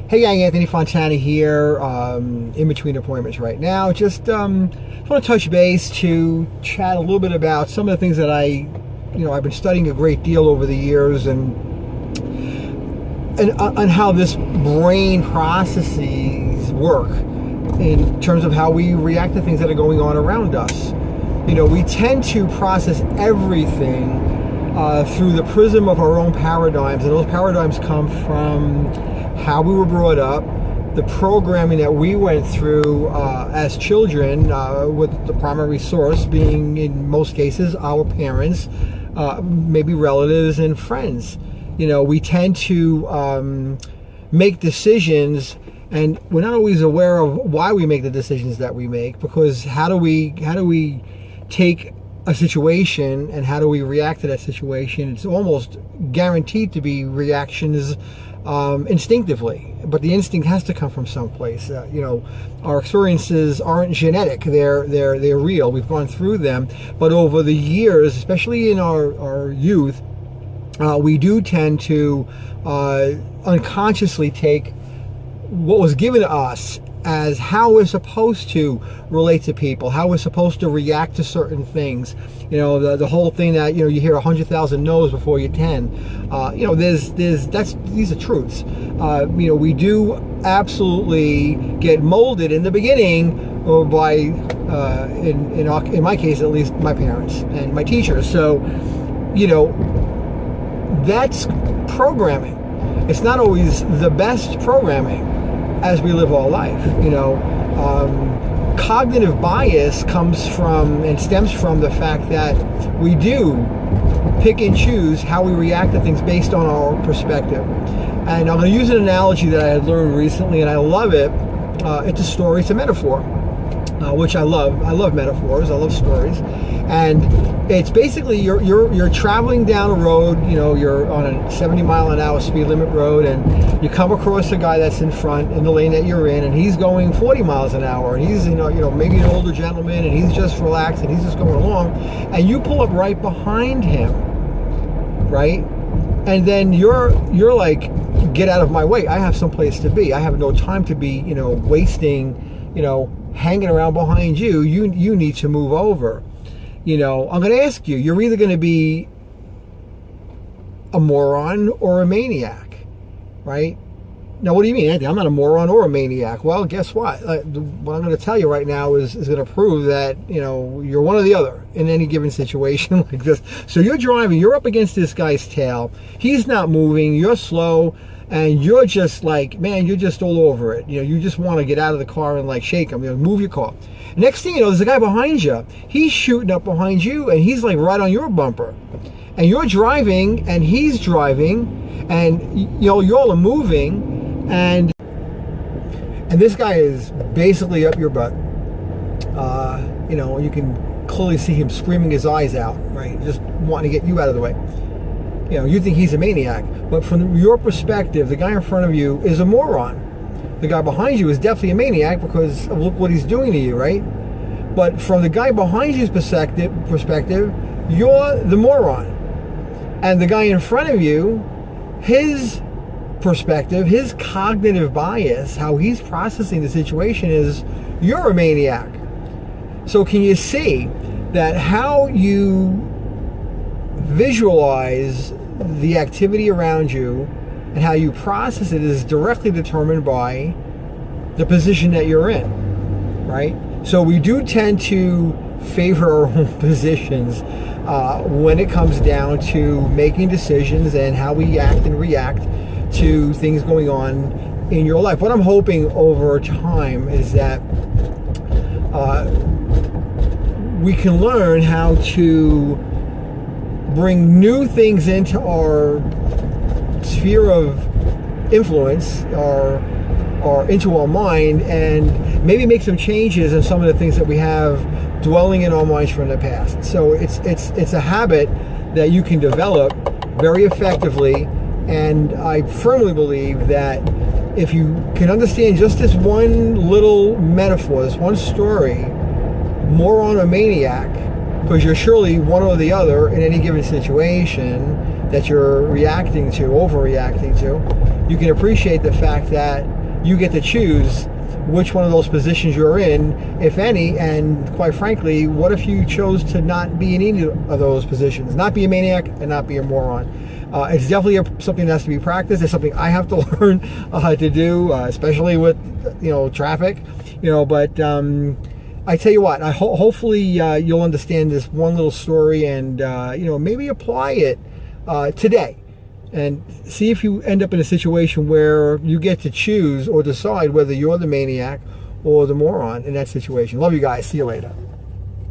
Hey gang, Anthony Fontana here, in between appointments right now. Just want to touch base to chat a little bit about some of the things that I've been studying a great deal over the years, and on how this brain processes work in terms of how we react to things that are going on around us. We tend to process everything through the prism of our own paradigms, and those paradigms come from how we were brought up, the programming that we went through as children, with the primary source being, in most cases, our parents, maybe relatives and friends. We tend to make decisions, and we're not always aware of why we make the decisions that we make, because how do we take a situation and how do we react to that situation? It's almost guaranteed to be reactions instinctively, but the instinct has to come from someplace. Our experiences aren't genetic; they're real. We've gone through them, but over the years, especially in our youth, we do tend to unconsciously take what was given to us as how we're supposed to relate to people, how we're supposed to react to certain things. The whole thing that you hear 100,000 no's before you're 10. These are truths. We do absolutely get molded in the beginning by, in my case at least, my parents and my teachers. So, that's programming. It's not always the best programming as we live our life. Cognitive bias comes from and stems from the fact that we do pick and choose how we react to things based on our perspective. And I'm going to use an analogy that I had learned recently, and I love it. It's a story, it's a metaphor, which I love. I love metaphors, I love stories. And it's basically you're traveling down a road, you're on a 70-mile-an-hour speed limit road, and you come across a guy that's in front in the lane that you're in, and he's going 40 miles an hour, and he's maybe an older gentleman, and he's just relaxed, and he's just going along, and you pull up right behind him, right? And then you're like, get out of my way, I have someplace to be, I have no time to be wasting, hanging around behind you. You need to move over. I'm going to ask you, you're either going to be a moron or a maniac, right? Now, what do you mean, Anthony? I'm not a moron or a maniac. Well, guess what? What I'm going to tell you right now is going to prove that, you're one or the other in any given situation like this. So you're driving, you're up against this guy's tail. He's not moving, you're slow, and you're just like, man, you're just all over it. You just want to get out of the car and shake him, move your car. Next thing you know, there's a guy behind you. He's shooting up behind you, and he's like right on your bumper. And you're driving, and he's driving, and you all are moving, and this guy is basically up your butt. You can clearly see him screaming his eyes out, right? Just wanting to get you out of the way. You think he's a maniac, but from your perspective, the guy in front of you is a moron. The guy behind you is definitely a maniac because of look what he's doing to you, right? But from the guy behind you's perspective, you're the moron. And the guy in front of you, his perspective, his cognitive bias, how he's processing the situation is, you're a maniac. So can you see that how you visualize the activity around you and how you process it is directly determined by the position that you're in, right? So we do tend to favor our own positions when it comes down to making decisions and how we act and react to things going on in your life. What I'm hoping over time is that we can learn how to bring new things into our sphere of influence or into our mind, and maybe make some changes in some of the things that we have dwelling in our minds from the past. So it's a habit that you can develop very effectively, and I firmly believe that if you can understand just this one little metaphor, this one story, moron or maniac, because you're surely one or the other in any given situation, that you're reacting to, overreacting to, you can appreciate the fact that you get to choose which one of those positions you're in, if any, and quite frankly, what if you chose to not be in any of those positions, not be a maniac and not be a moron? It's definitely something that has to be practiced. It's something I have to learn to do, especially with, traffic, but I tell you what, hopefully you'll understand this one little story and, maybe apply it today. And see if you end up in a situation where you get to choose or decide whether you're the maniac or the moron in that situation. Love you guys. See you later.